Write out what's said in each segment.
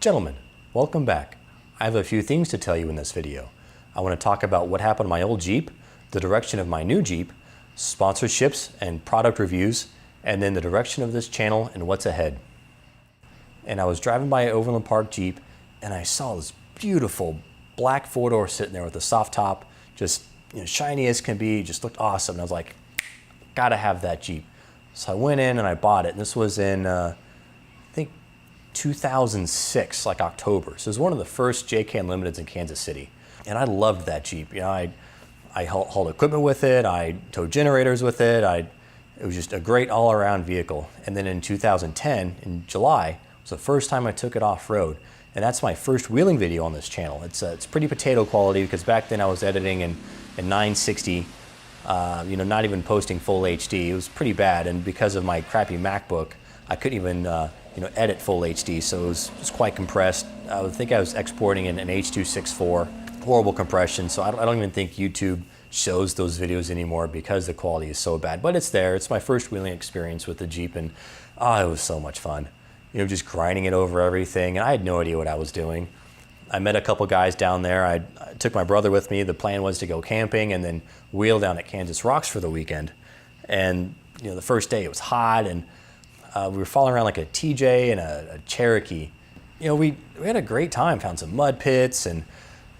Gentlemen, welcome back. I have a few things to tell you in this video. I want to talk about what happened to my old Jeep, the direction of my new Jeep, sponsorships and product reviews, and then the direction of this channel and what's ahead. And I was driving by an Overland Park Jeep and I saw this beautiful black four-door sitting there with a soft top, just shiny as can be, just looked awesome. And I was like, gotta have that Jeep. So I went in and I bought it. And this was in, I think, 2006, like October. So it was one of the first JK Unlimiteds in Kansas City. And I loved that Jeep. I hauled equipment with it. I towed generators with it. It was just a great all-around vehicle. And then in 2010, in July, was the first time I took it off-road. And that's my first wheeling video on this channel. It's pretty potato quality because back then I was editing in 960, not even posting full HD. It was pretty bad, and because of my crappy MacBook, I couldn't even edit full HD, so it was quite compressed. I would think I was exporting in an H.264, horrible compression, so I don't even think YouTube shows those videos anymore because the quality is so bad. But it's there. It's my first wheeling experience with the Jeep, and it was so much fun. Just grinding it over everything, and I had no idea what I was doing. I met a couple guys down there. I took my brother with me. The plan was to go camping and then wheel down at Kansas Rocks for the weekend. And the first day it was hot, and we were following around like a TJ and a Cherokee. We had a great time. Found some mud pits, and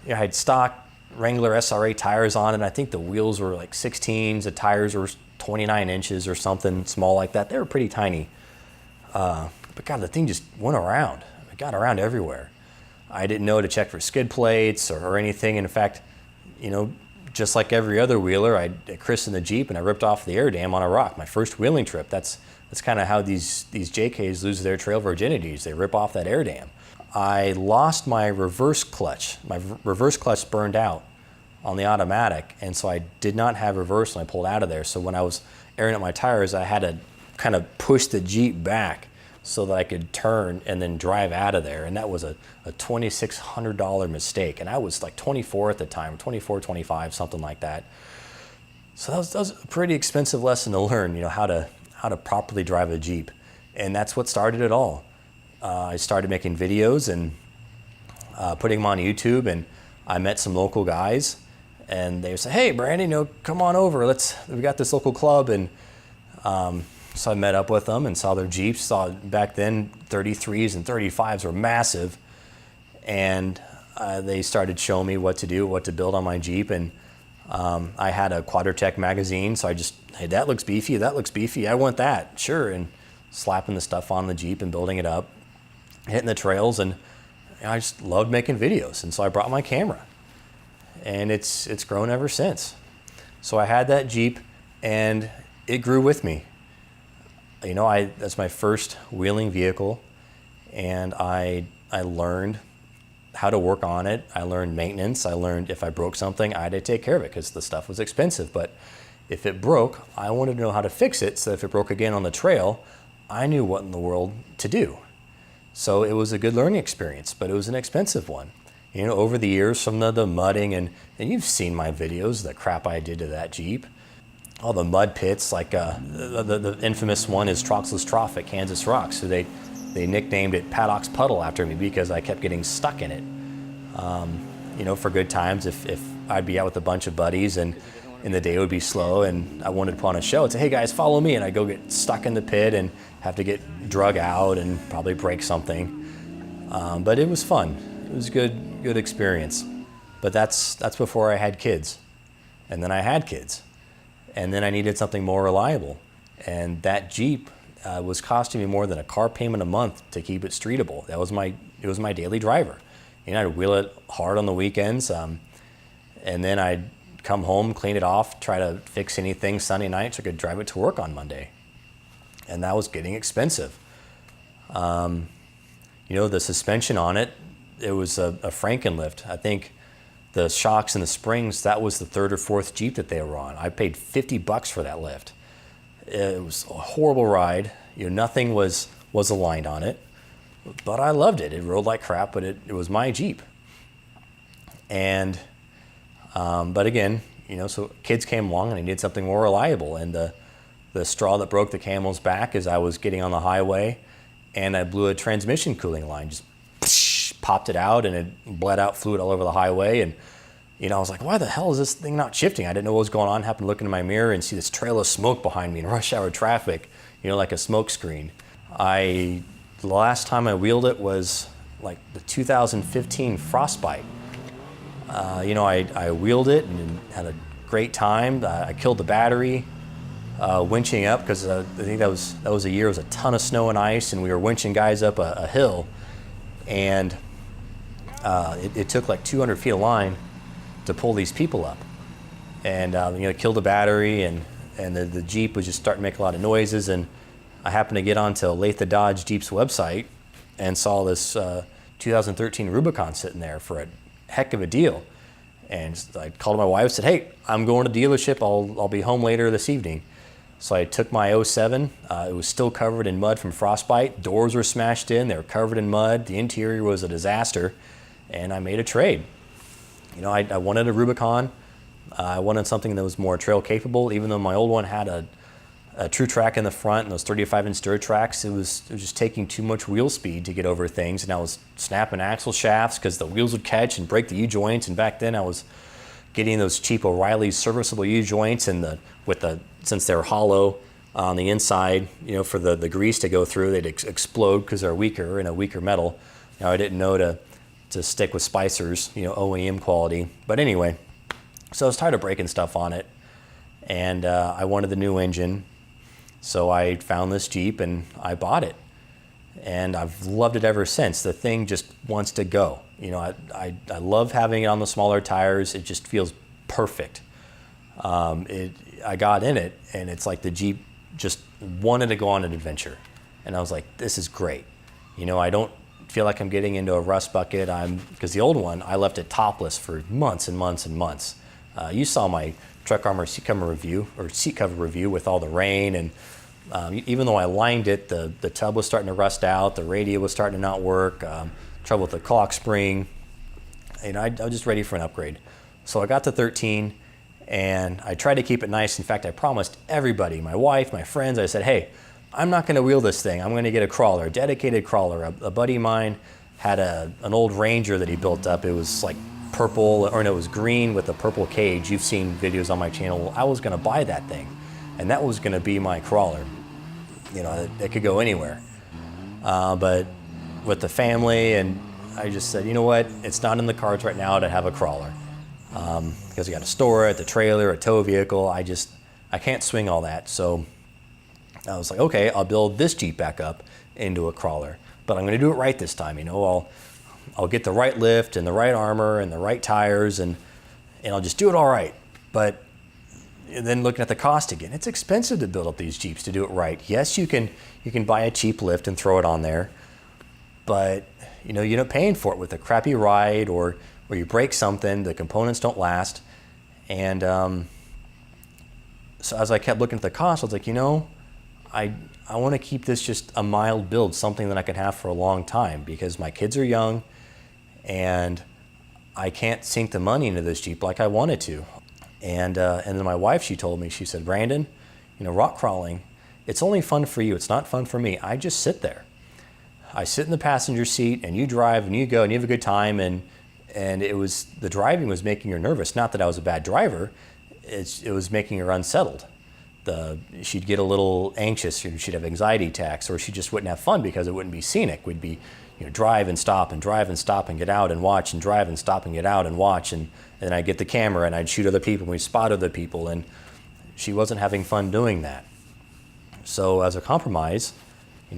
I had stock Wrangler SRA tires on it. And I think the wheels were like 16s. The tires were 29 inches or something small like that. They were pretty tiny. But God, the thing just went around. It got around everywhere. I didn't know to check for skid plates or anything. And in fact, just like every other wheeler, I christened the Jeep and I ripped off the air dam on a rock. My first wheeling trip. That's kind of how these JKs lose their trail virginities. They rip off that air dam. I lost my reverse clutch. My reverse clutch burned out on the automatic, and so I did not have reverse when I pulled out of there. So when I was airing up my tires, I had to kind of push the Jeep back so that I could turn and then drive out of there. And that was a $2,600 mistake. And I was like 24 at the time, 24, 25, something like that. So that was a pretty expensive lesson to learn, how to properly drive a Jeep. And that's what started it all. I started making videos and putting them on YouTube, and I met some local guys, and they would say, "Hey, Brandon, come on over. We got this local club." And so I met up with them and saw their Jeeps. Back then, 33s and 35s were massive. And they started showing me what to do, what to build on my Jeep. And I had a Quadratec magazine, so hey, that looks beefy, that looks beefy, I want that, sure. And slapping the stuff on the Jeep and building it up, hitting the trails, and I just loved making videos. And so I brought my camera. And it's grown ever since. So I had that Jeep, and it grew with me. That's my first wheeling vehicle, and I learned how to work on it. I learned maintenance. I learned if I broke something, I had to take care of it because the stuff was expensive. But if it broke, I wanted to know how to fix it, so if it broke again on the trail, I knew what in the world to do. So it was a good learning experience, but it was an expensive one. Over the years, from the mudding, and you've seen my videos, the crap I did to that Jeep. All the mud pits, like the infamous one is Troxel's Trough at Kansas Rocks. So they nicknamed it Paddock's Puddle after me because I kept getting stuck in it. For good times, if I'd be out with a bunch of buddies and the day would be slow and I wanted to put on a show, I'd say, "Hey guys, follow me," and I'd go get stuck in the pit and have to get drug out and probably break something. But it was fun. It was a good experience. But that's before I had kids. And then I had kids. And then I needed something more reliable. And that Jeep was costing me more than a car payment a month to keep it streetable. It was my daily driver. I'd wheel it hard on the weekends, and then I'd come home, clean it off, try to fix anything Sunday night so I could drive it to work on Monday. And that was getting expensive. The suspension on it, it was a Frankenlift. I think the shocks and the springs, that was the third or fourth Jeep that they were on. I paid $50 for that lift. It was a horrible ride. Nothing was aligned on it, but I loved it. It rode like crap, but it was my Jeep. And, but again, so kids came along and I needed something more reliable. And the straw that broke the camel's back is I was getting on the highway and I blew a transmission cooling line, just popped it out and it bled out fluid all over the highway. And I was like, why the hell is this thing not shifting? I didn't know what was going on. Happened to look into my mirror and see this trail of smoke behind me in rush hour traffic, like a smoke screen. The last time I wheeled it was like the 2015 Frostbite. I wheeled it and had a great time. I killed the battery winching up because I think that was a year. It was a ton of snow and ice, and we were winching guys up a hill, and it took like 200 feet of line to pull these people up, and killed the battery, and the Jeep was just starting to make a lot of noises. And I happened to get onto Lathe Dodge Jeep's website and saw this 2013 Rubicon sitting there for a heck of a deal. And I called my wife, said, hey, I'm going to the dealership. I'll be home later this evening. So I took my 07. It was still covered in mud from Frostbite. Doors were smashed in. They were covered in mud. The interior was a disaster. And I made a trade. I wanted a Rubicon. I wanted something that was more trail capable. Even though my old one had a true track in the front and those 35-inch dirt tracks, it was just taking too much wheel speed to get over things. And I was snapping axle shafts because the wheels would catch and break the U-joints. And back then I was getting those cheap O'Reilly serviceable U-joints, and since they're hollow on the inside, for the grease to go through, they'd explode because they're weaker and a weaker metal. I didn't know to stick with Spicers, OEM quality. But anyway, so I was tired of breaking stuff on it, and I wanted the new engine. So I found this Jeep and I bought it, and I've loved it ever since. The thing just wants to go. I love having it on the smaller tires. It just feels perfect. I got in it, and it's like the Jeep just wanted to go on an adventure, and I was like, this is great. I don't feel like I'm getting into a rust bucket. Because the old one, I left it topless for months and months and months. You saw my Truck Armor seat cover review with all the rain, and even though I lined it, the tub was starting to rust out, the radio was starting to not work, trouble with the clock spring. I was just ready for an upgrade. So I got the 13, and I tried to keep it nice. In fact, I promised everybody, my wife, my friends, I said, hey, I'm not going to wheel this thing. I'm going to get a crawler, a dedicated crawler. A buddy of mine had an old Ranger that he built up. It was like purple, or no, it was green with a purple cage. You've seen videos on my channel. Well, I was going to buy that thing, and that was going to be my crawler. It could go anywhere. But with the family, and I just said, you know what? It's not in the cards right now to have a crawler. Because you got to store it, the trailer, a tow vehicle. I can't swing all that. So I was like, okay, I'll build this Jeep back up into a crawler, but I'm going to do it right this time. I'll get the right lift and the right armor and the right tires, and I'll just do it all right. But then looking at the cost again, it's expensive to build up these Jeeps to do it right. Yes, you can buy a cheap lift and throw it on there, but you're not paying for it with a crappy ride, or you break something, the components don't last. And so as I kept looking at the cost, I was like, I want to keep this just a mild build, something that I can have for a long time, because my kids are young and I can't sink the money into this Jeep like I wanted to. And then my wife, she told me, she said, Brandon, rock crawling, it's only fun for you. It's not fun for me. I just sit there. I sit in the passenger seat, and you drive and you go and you have a good time. And the driving was making her nervous. Not that I was a bad driver. It was making her unsettled. She'd get a little anxious, or she'd have anxiety attacks, or she just wouldn't have fun because it wouldn't be scenic. We'd be, drive and stop and drive and stop and get out and watch, and drive and stop and get out and watch, and then I'd get the camera and I'd shoot other people and we'd spot other people, and she wasn't having fun doing that. So as a compromise,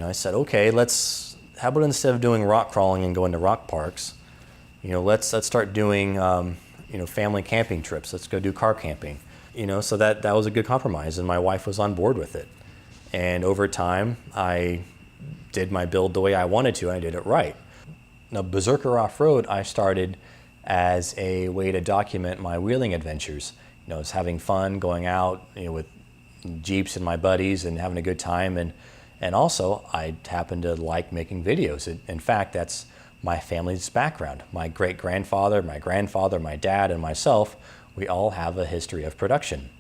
I said, okay, how about instead of doing rock crawling and going to rock parks, let's start doing family camping trips. Let's go do car camping. So that was a good compromise, and my wife was on board with it. And over time, I did my build the way I wanted to, and I did it right. Now, Berserker Off-Road, I started as a way to document my wheeling adventures. I was having fun going out, with Jeeps and my buddies and having a good time, and also I happen to like making videos. In fact, that's my family's background. My great-grandfather, my grandfather, my dad, and myself, we all have a history of production.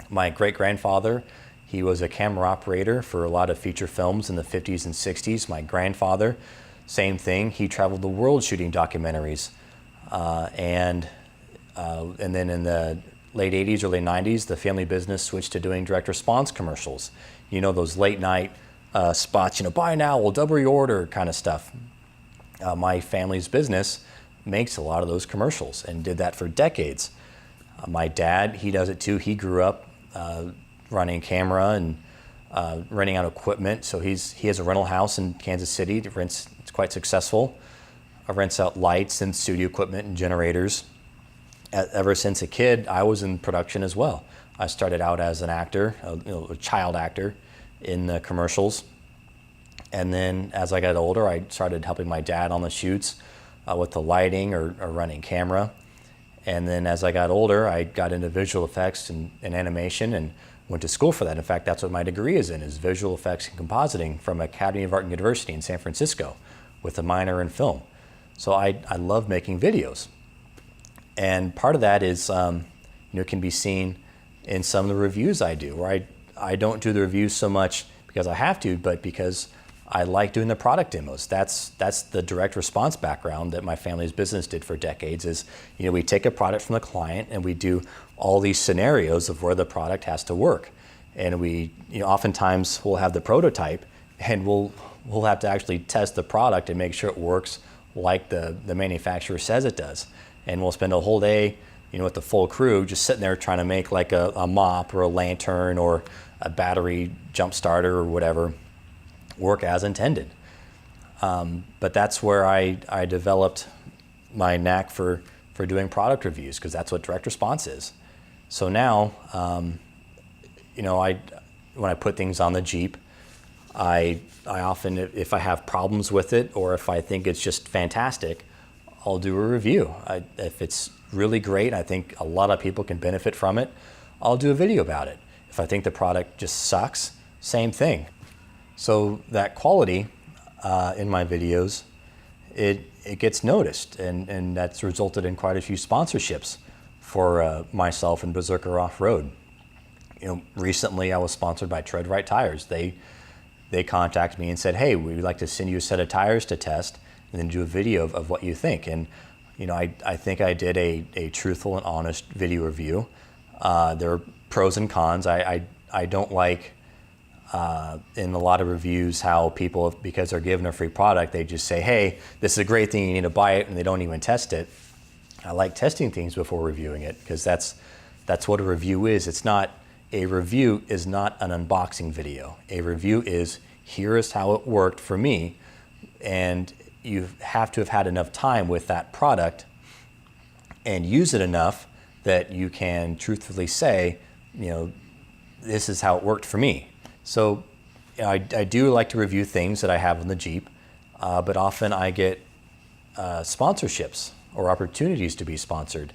My great-grandfather, he was a camera operator for a lot of feature films in the 50s and 60s. My grandfather same thing. He traveled the world shooting documentaries. And then in the late 80s, early 90s, the family business switched to doing direct response commercials. You know, those late night spots, you know, buy now, we'll double your order kind of stuff. My family's business makes a lot of those commercials and did that for decades. My dad, he does it too. He grew up running camera and renting out equipment. So he has a rental house in Kansas City. It's quite successful. Rents out lights and studio equipment and generators. Ever since a kid, I was in production as well. I started out as an actor, a child actor in the commercials. And then as I got older, I started helping my dad on the shoots with the lighting or running camera. And then as I got older, I got into visual effects and animation and went to school for that. In fact, that's what my degree is in, is visual effects and compositing from Academy of Art and University in San Francisco with a minor in film. So I love making videos. And part of that is, can be seen in some of the reviews I do, where I don't do the reviews so much because I have to, but because I like doing the product demos. That's the direct response background that my family's business did for decades is, we take a product from the client and we do all these scenarios of where the product has to work. And we, oftentimes we'll have the prototype and we'll have to actually test the product and make sure it works like the manufacturer says it does. And we'll spend a whole day, with the full crew just sitting there trying to make like a mop or a lantern or a battery jump starter or whatever work as intended. But that's where I developed my knack for doing product reviews, because that's what direct response is. So now, when I put things on the Jeep, I often, if I have problems with it or if I think it's just fantastic, I'll do a review. If it's really great, I think a lot of people can benefit from it, I'll do a video about it. If I think the product just sucks, same thing. So that quality in my videos, it gets noticed, and that's resulted in quite a few sponsorships for myself and Berserker Off-Road. Recently I was sponsored by Tread Right Tires. They contacted me and said, hey, we'd like to send you a set of tires to test and then do a video of what you think. And I think I did a truthful and honest video review. There are pros and cons. I don't like in a lot of reviews how people, because they're given a free product, they just say, hey, this is a great thing, you need to buy it, and they don't even test it. I like testing things before reviewing it, because that's what a review is. A review is not an unboxing video. A review is, here is how it worked for me, and you have to have had enough time with that product and use it enough that you can truthfully say, this is how it worked for me. So I do like to review things that I have on the Jeep, but often I get sponsorships or opportunities to be sponsored.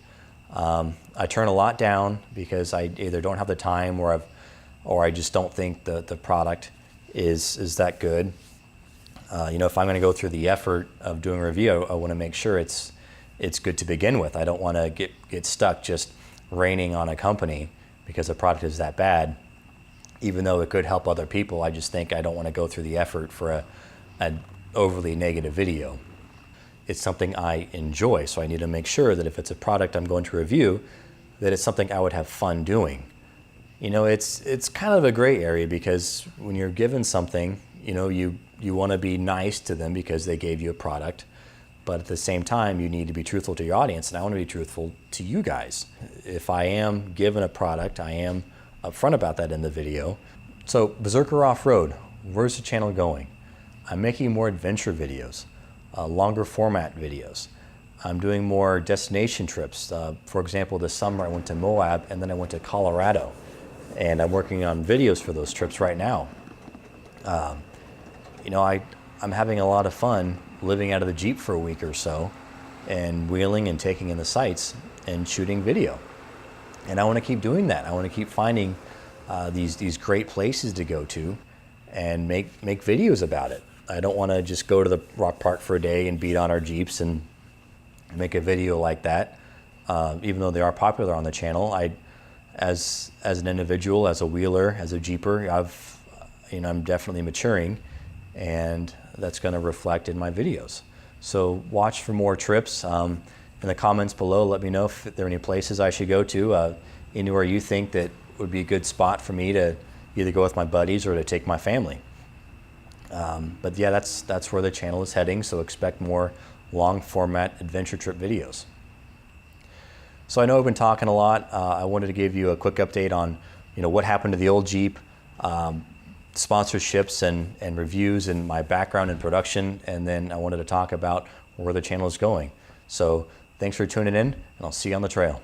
I turn a lot down because I either don't have the time or I just don't think the product is that good. If I'm going to go through the effort of doing a review, I want to make sure it's good to begin with. I don't want to get stuck just raining on a company because the product is that bad. Even though it could help other people, I just think I don't want to go through the effort for an overly negative video. It's something I enjoy, so I need to make sure that if it's a product I'm going to review, that it's something I would have fun doing. It's kind of a gray area, because when you're given something, you want to be nice to them because they gave you a product, but at the same time, you need to be truthful to your audience, and I want to be truthful to you guys. If I am given a product, I am upfront about that in the video. So Berserker Off-Road, where's the channel going? I'm making more adventure videos, longer format videos. I'm doing more destination trips. For example, this summer I went to Moab and then I went to Colorado, and I'm working on videos for those trips right now. I'm having a lot of fun living out of the Jeep for a week or so and wheeling and taking in the sights and shooting video. And I want to keep doing that. I want to keep finding these great places to go to and make videos about it. I don't want to just go to the rock park for a day and beat on our Jeeps and make a video like that. Even though they are popular on the channel, as an individual, as a wheeler, as a Jeeper, I'm definitely maturing, and that's going to reflect in my videos. So watch for more trips. In the comments below, let me know if there are any places I should go to, anywhere you think that would be a good spot for me to either go with my buddies or to take my family. But yeah, that's where the channel is heading, so expect more long format adventure trip videos. So I know I've been talking a lot. I wanted to give you a quick update on what happened to the old Jeep, sponsorships and reviews, and my background in production, and then I wanted to talk about where the channel is going. So thanks for tuning in, and I'll see you on the trail.